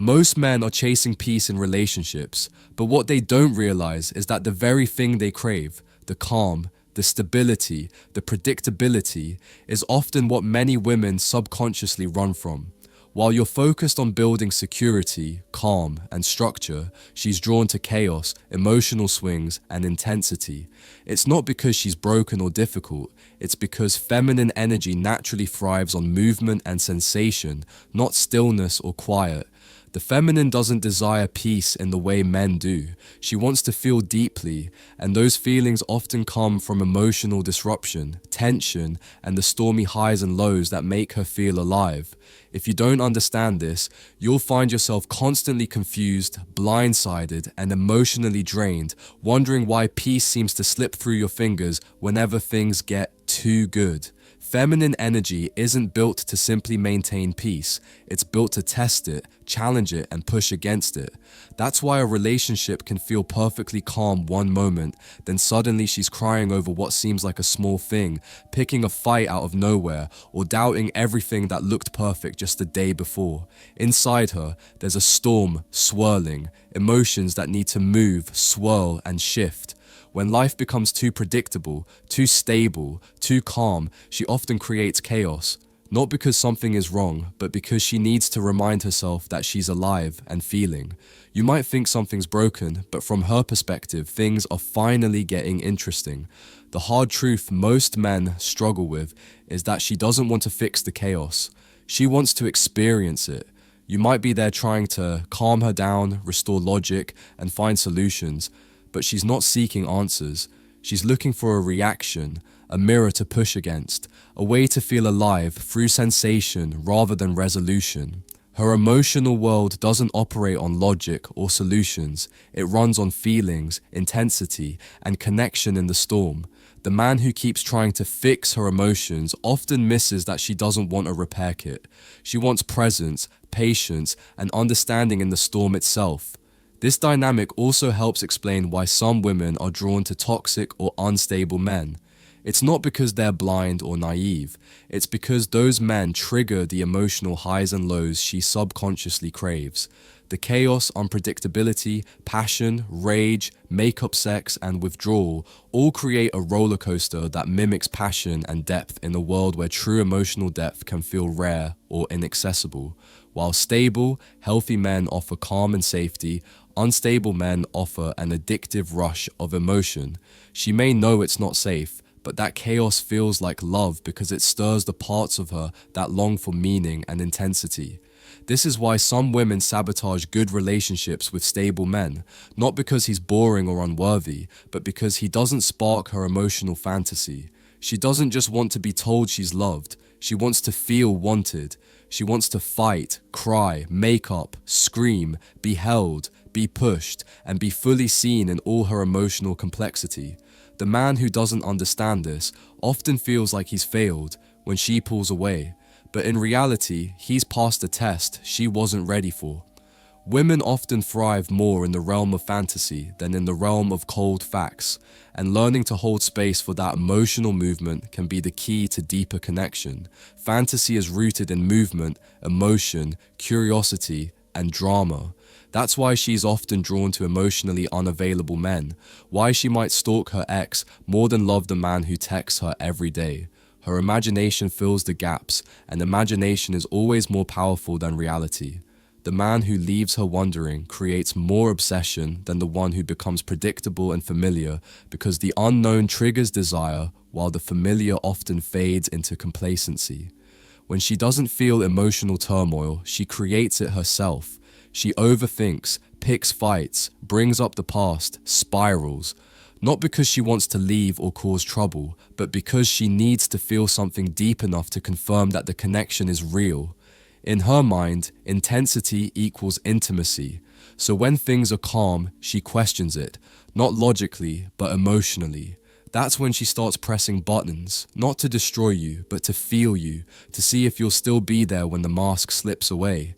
Most men are chasing peace in relationships, but what they don't realize is that the very thing they crave, the calm, the stability, the predictability, is often what many women subconsciously run from. While you're focused on building security, calm, and structure, she's drawn to chaos, emotional swings, and intensity. It's not because she's broken or difficult, it's because feminine energy naturally thrives on movement and sensation, not stillness or quiet. The feminine doesn't desire peace in the way men do. She wants to feel deeply, and those feelings often come from emotional disruption, tension, and the stormy highs and lows that make her feel alive. If you don't understand this, you'll find yourself constantly confused, blindsided, and emotionally drained, wondering why peace seems to slip through your fingers whenever things get too good. Feminine energy isn't built to simply maintain peace, it's built to test it, challenge it, and push against it. That's why a relationship can feel perfectly calm one moment, then suddenly she's crying over what seems like a small thing, picking a fight out of nowhere, or doubting everything that looked perfect just the day before. Inside her, there's a storm swirling, emotions that need to move, swirl, and shift. When life becomes too predictable, too stable, too calm, she often creates chaos. Not because something is wrong, but because she needs to remind herself that she's alive and feeling. You might think something's broken, but from her perspective, things are finally getting interesting. The hard truth most men struggle with is that she doesn't want to fix the chaos. She wants to experience it. You might be there trying to calm her down, restore logic, and find solutions. But she's not seeking answers. She's looking for a reaction, a mirror to push against, a way to feel alive through sensation rather than resolution. Her emotional world doesn't operate on logic or solutions. It runs on feelings, intensity, and connection in the storm. The man who keeps trying to fix her emotions often misses that she doesn't want a repair kit. She wants presence, patience, and understanding in the storm itself. This dynamic also helps explain why some women are drawn to toxic or unstable men. It's not because they're blind or naive. It's because those men trigger the emotional highs and lows she subconsciously craves. The chaos, unpredictability, passion, rage, make-up sex, and withdrawal all create a roller coaster that mimics passion and depth in a world where true emotional depth can feel rare or inaccessible. While stable, healthy men offer calm and safety, unstable men offer an addictive rush of emotion. She may know it's not safe, but that chaos feels like love because it stirs the parts of her that long for meaning and intensity. This is why some women sabotage good relationships with stable men, not because he's boring or unworthy, but because he doesn't spark her emotional fantasy. She doesn't just want to be told she's loved, she wants to feel wanted. She wants to fight, cry, make up, scream, be held, be pushed, and be fully seen in all her emotional complexity. The man who doesn't understand this often feels like he's failed when she pulls away, but in reality, he's passed a test she wasn't ready for. Women often thrive more in the realm of fantasy than in the realm of cold facts, and learning to hold space for that emotional movement can be the key to deeper connection. Fantasy is rooted in movement, emotion, curiosity, and drama. That's why she's often drawn to emotionally unavailable men, why she might stalk her ex more than love the man who texts her every day. Her imagination fills the gaps, and imagination is always more powerful than reality. The man who leaves her wondering creates more obsession than the one who becomes predictable and familiar, because the unknown triggers desire while the familiar often fades into complacency. When she doesn't feel emotional turmoil, she creates it herself. She overthinks, picks fights, brings up the past, spirals. Not because she wants to leave or cause trouble, but because she needs to feel something deep enough to confirm that the connection is real. In her mind, intensity equals intimacy. So when things are calm, she questions it, not logically, but emotionally. That's when she starts pressing buttons, not to destroy you, but to feel you, to see if you'll still be there when the mask slips away.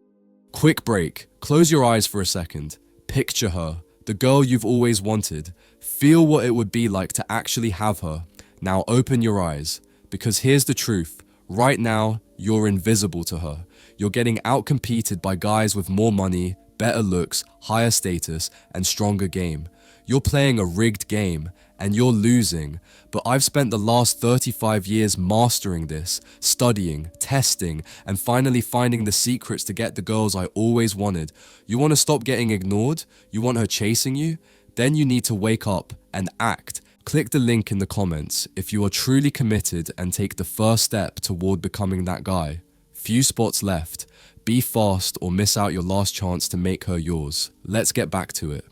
Quick break. Close your eyes for a second. Picture her, the girl you've always wanted. Feel what it would be like to actually have her. Now open your eyes, because here's the truth. Right now, you're invisible to her. You're getting outcompeted by guys with more money, better looks, higher status, and stronger game. You're playing a rigged game, and you're losing, but I've spent the last 35 years mastering this, studying, testing, and finally finding the secrets to get the girls I always wanted. You want to stop getting ignored? You want her chasing you? Then you need to wake up and act. Click the link in the comments if you are truly committed and take the first step toward becoming that guy. Few spots left. Be fast or miss out your last chance to make her yours. Let's get back to it.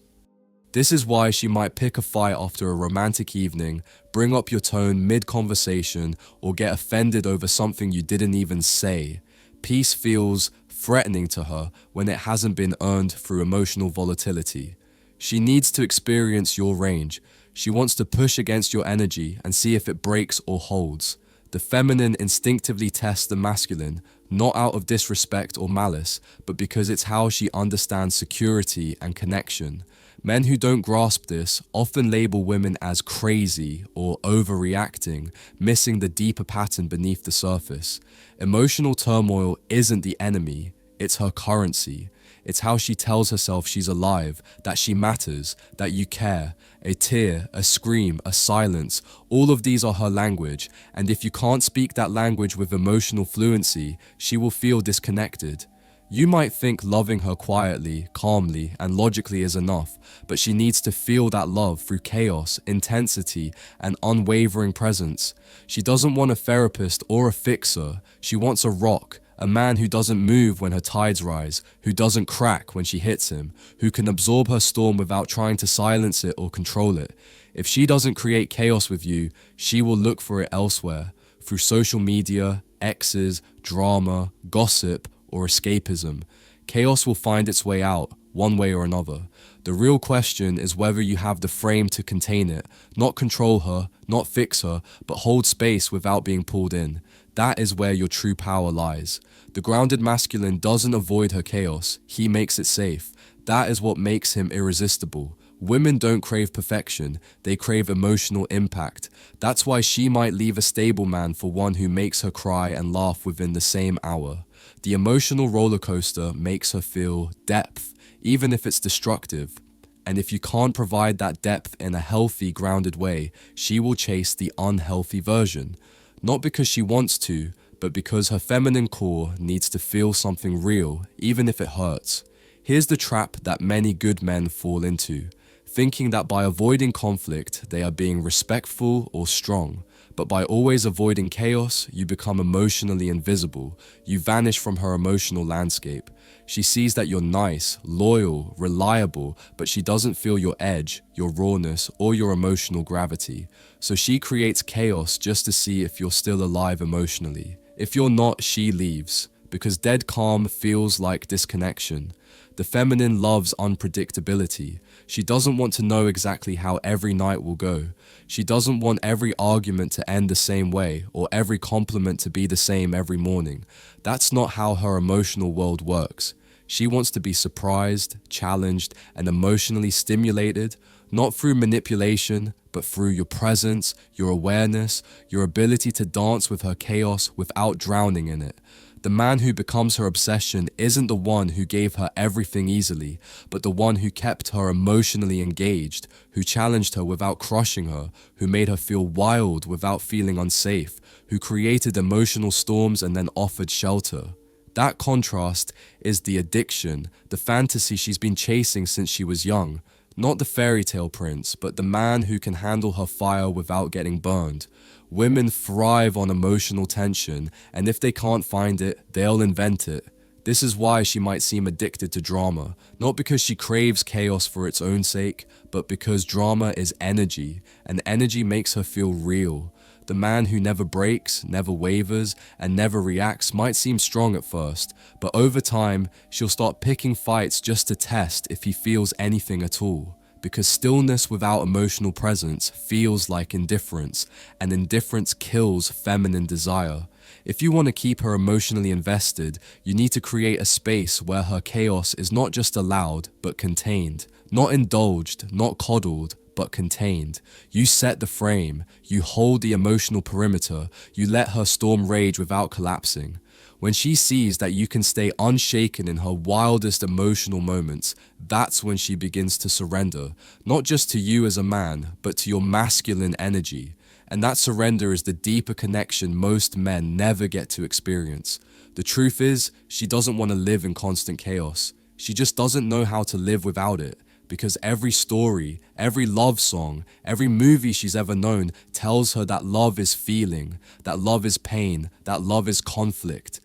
This is why she might pick a fight after a romantic evening, bring up your tone mid-conversation, or get offended over something you didn't even say. Peace feels threatening to her when it hasn't been earned through emotional volatility. She needs to experience your range. She wants to push against your energy and see if it breaks or holds. The feminine instinctively tests the masculine, not out of disrespect or malice, but because it's how she understands security and connection. Men who don't grasp this often label women as crazy or overreacting, missing the deeper pattern beneath the surface. Emotional turmoil isn't the enemy, it's her currency. It's how she tells herself she's alive, that she matters, that you care. A tear, a scream, a silence, all of these are her language, and if you can't speak that language with emotional fluency, she will feel disconnected. You might think loving her quietly, calmly, and logically is enough, but she needs to feel that love through chaos, intensity, and unwavering presence. She doesn't want a therapist or a fixer. She wants a rock, a man who doesn't move when her tides rise, who doesn't crack when she hits him, who can absorb her storm without trying to silence it or control it. If she doesn't create chaos with you, she will look for it elsewhere, through social media, exes, drama, gossip, or escapism. Chaos will find its way out, one way or another. The real question is whether you have the frame to contain it, not control her, not fix her, but hold space without being pulled in. That is where your true power lies. The grounded masculine doesn't avoid her chaos, he makes it safe. That is what makes him irresistible. Women don't crave perfection, they crave emotional impact. That's why she might leave a stable man for one who makes her cry and laugh within the same hour. The emotional roller coaster makes her feel depth, even if it's destructive. And if you can't provide that depth in a healthy, grounded way, she will chase the unhealthy version. Not because she wants to, but because her feminine core needs to feel something real, even if it hurts. Here's the trap that many good men fall into, thinking that by avoiding conflict, they are being respectful or strong. But by always avoiding chaos, you become emotionally invisible. You vanish from her emotional landscape. She sees that you're nice, loyal, reliable, but she doesn't feel your edge, your rawness, or your emotional gravity. So she creates chaos just to see if you're still alive emotionally. If you're not, she leaves, because dead calm feels like disconnection. The feminine loves unpredictability. She doesn't want to know exactly how every night will go. She doesn't want every argument to end the same way or every compliment to be the same every morning. That's not how her emotional world works. She wants to be surprised, challenged, and emotionally stimulated, not through manipulation, but through your presence, your awareness, your ability to dance with her chaos without drowning in it. The man who becomes her obsession isn't the one who gave her everything easily, but the one who kept her emotionally engaged, who challenged her without crushing her, who made her feel wild without feeling unsafe, who created emotional storms and then offered shelter. That contrast is the addiction, the fantasy she's been chasing since she was young. Not the fairy tale prince, but the man who can handle her fire without getting burned. Women thrive on emotional tension, and if they can't find it, they'll invent it. This is why she might seem addicted to drama, not because she craves chaos for its own sake, but because drama is energy, and energy makes her feel real. The man who never breaks, never wavers, and never reacts might seem strong at first, but over time, she'll start picking fights just to test if he feels anything at all. Because stillness without emotional presence feels like indifference, and indifference kills feminine desire. If you want to keep her emotionally invested, you need to create a space where her chaos is not just allowed, but contained. Not indulged, not coddled, but contained. You set the frame, you hold the emotional perimeter, you let her storm rage without collapsing. When she sees that you can stay unshaken in her wildest emotional moments, that's when she begins to surrender, not just to you as a man, but to your masculine energy. And that surrender is the deeper connection most men never get to experience. The truth is, she doesn't want to live in constant chaos. She just doesn't know how to live without it, because every story, every love song, every movie she's ever known tells her that love is feeling, that love is pain, that love is conflict.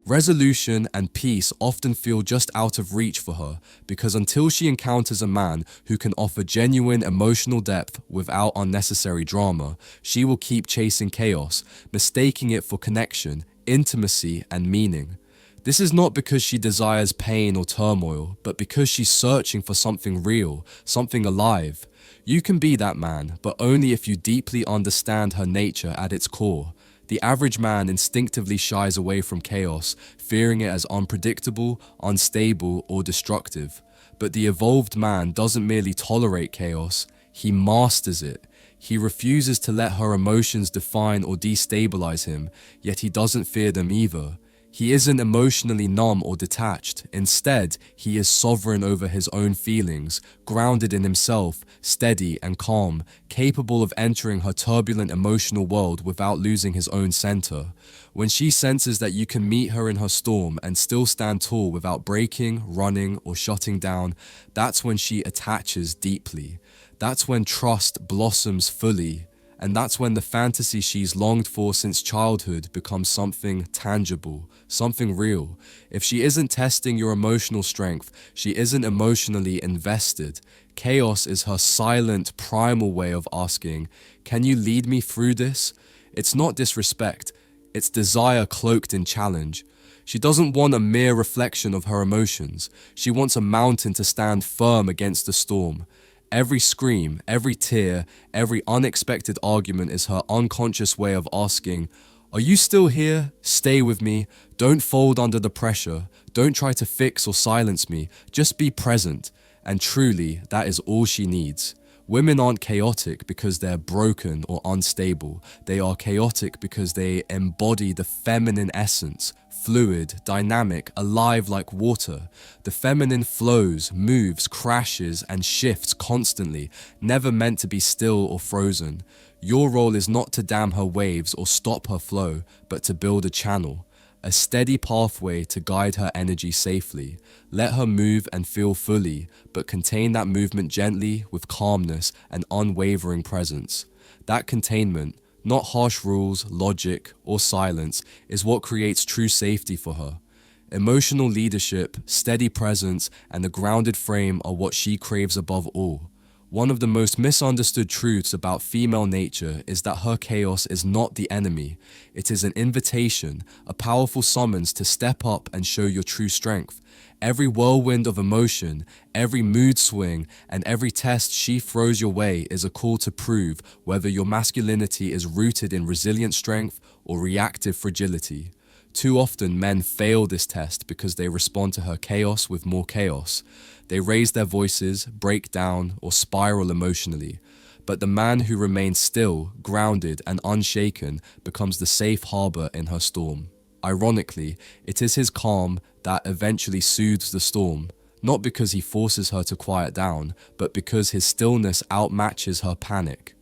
Resolution and peace often feel just out of reach for her, because until she encounters a man who can offer genuine emotional depth without unnecessary drama, she will keep chasing chaos, mistaking it for connection, intimacy, and meaning. This is not because she desires pain or turmoil, but because she's searching for something real, something alive. You can be that man, but only if you deeply understand her nature at its core. The average man instinctively shies away from chaos, fearing it as unpredictable, unstable, or destructive. But the evolved man doesn't merely tolerate chaos, he masters it. He refuses to let her emotions define or destabilize him, yet he doesn't fear them either. He isn't emotionally numb or detached. Instead, he is sovereign over his own feelings, grounded in himself, steady and calm, capable of entering her turbulent emotional world without losing his own center. When she senses that you can meet her in her storm and still stand tall without breaking, running, or shutting down, that's when she attaches deeply. That's when trust blossoms fully. And that's when the fantasy she's longed for since childhood becomes something tangible, something real. If she isn't testing your emotional strength, she isn't emotionally invested. Chaos is her silent, primal way of asking, "Can you lead me through this?" It's not disrespect, it's desire cloaked in challenge. She doesn't want a mere reflection of her emotions. She wants a mountain to stand firm against the storm. Every scream, every tear, every unexpected argument is her unconscious way of asking, "Are you still here? Stay with me. Don't fold under the pressure. Don't try to fix or silence me. Just be present." And truly, that is all she needs. Women aren't chaotic because they're broken or unstable. They are chaotic because they embody the feminine essence, fluid, dynamic, alive like water. The feminine flows, moves, crashes, and shifts constantly, never meant to be still or frozen. Your role is not to dam her waves or stop her flow, but to build a channel, a steady pathway to guide her energy safely. Let her move and feel fully, but contain that movement gently with calmness and unwavering presence. That containment, not harsh rules, logic, or silence, is what creates true safety for her. Emotional leadership, steady presence, and a grounded frame are what she craves above all. One of the most misunderstood truths about female nature is that her chaos is not the enemy. It is an invitation, a powerful summons to step up and show your true strength. Every whirlwind of emotion, every mood swing, and every test she throws your way is a call to prove whether your masculinity is rooted in resilient strength or reactive fragility. Too often men fail this test because they respond to her chaos with more chaos. They raise their voices, break down, or spiral emotionally. But the man who remains still, grounded, and unshaken becomes the safe harbor in her storm. Ironically, it is his calm that eventually soothes the storm, not because he forces her to quiet down, but because his stillness outmatches her panic.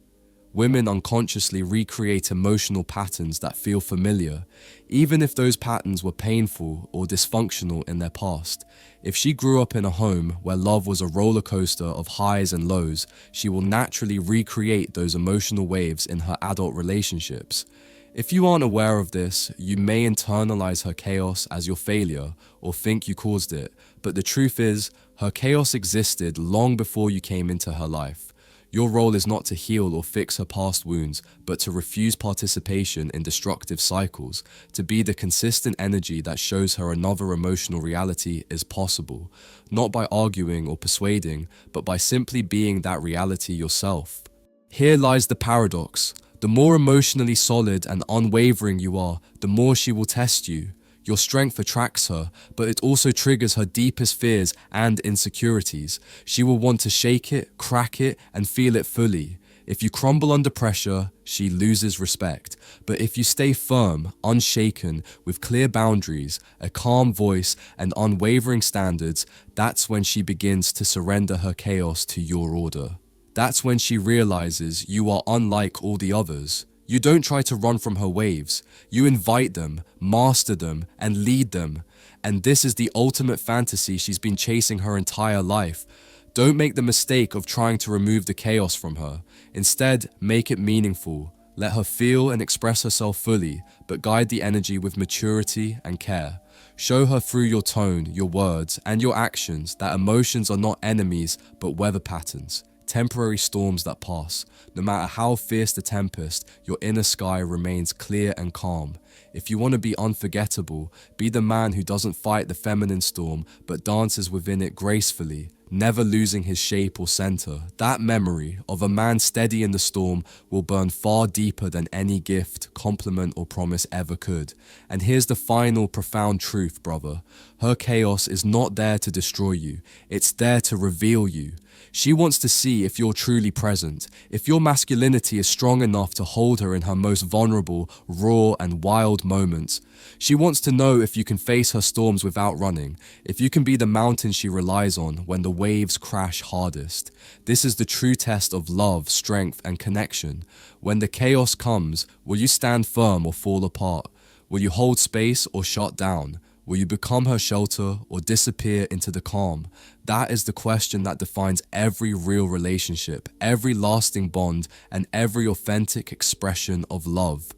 Women unconsciously recreate emotional patterns that feel familiar, even if those patterns were painful or dysfunctional in their past. If she grew up in a home where love was a roller coaster of highs and lows, she will naturally recreate those emotional waves in her adult relationships. If you aren't aware of this, you may internalize her chaos as your failure or think you caused it, but the truth is, her chaos existed long before you came into her life. Your role is not to heal or fix her past wounds, but to refuse participation in destructive cycles, to be the consistent energy that shows her another emotional reality is possible, not by arguing or persuading, but by simply being that reality yourself. Here lies the paradox. The more emotionally solid and unwavering you are, the more she will test you. Your strength attracts her, but it also triggers her deepest fears and insecurities. She will want to shake it, crack it, and feel it fully. If you crumble under pressure, she loses respect. But if you stay firm, unshaken, with clear boundaries, a calm voice, and unwavering standards, that's when she begins to surrender her chaos to your order. That's when she realizes you are unlike all the others. You don't try to run from her waves. You invite them, master them, and lead them. And this is the ultimate fantasy she's been chasing her entire life. Don't make the mistake of trying to remove the chaos from her. Instead, make it meaningful. Let her feel and express herself fully, but guide the energy with maturity and care. Show her through your tone, your words, and your actions that emotions are not enemies, but weather patterns. Temporary storms that pass. No matter how fierce the tempest, your inner sky remains clear and calm. If you want to be unforgettable, be the man who doesn't fight the feminine storm, but dances within it gracefully, never losing his shape or center. That memory of a man steady in the storm will burn far deeper than any gift, compliment, or promise ever could. And here's the final profound truth, brother. Her chaos is not there to destroy you. It's there to reveal you. She wants to see if you're truly present, if your masculinity is strong enough to hold her in her most vulnerable, raw, and wild moments. She wants to know if you can face her storms without running, if you can be the mountain she relies on when the waves crash hardest. This is the true test of love, strength, and connection. When the chaos comes, will you stand firm or fall apart? Will you hold space or shut down? Will you become her shelter or disappear into the calm? That is the question that defines every real relationship, every lasting bond, and every authentic expression of love.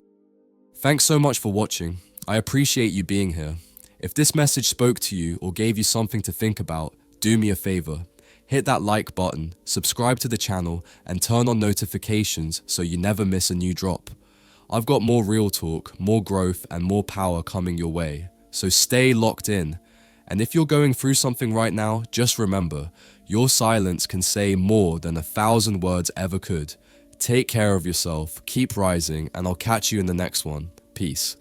Thanks so much for watching. I appreciate you being here. If this message spoke to you or gave you something to think about, do me a favor. Hit that like button, subscribe to the channel, and turn on notifications so you never miss a new drop. I've got more real talk, more growth, and more power coming your way. So stay locked in. And if you're going through something right now, just remember, your silence can say more than 1,000 words ever could. Take care of yourself, keep rising, and I'll catch you in the next one. Peace.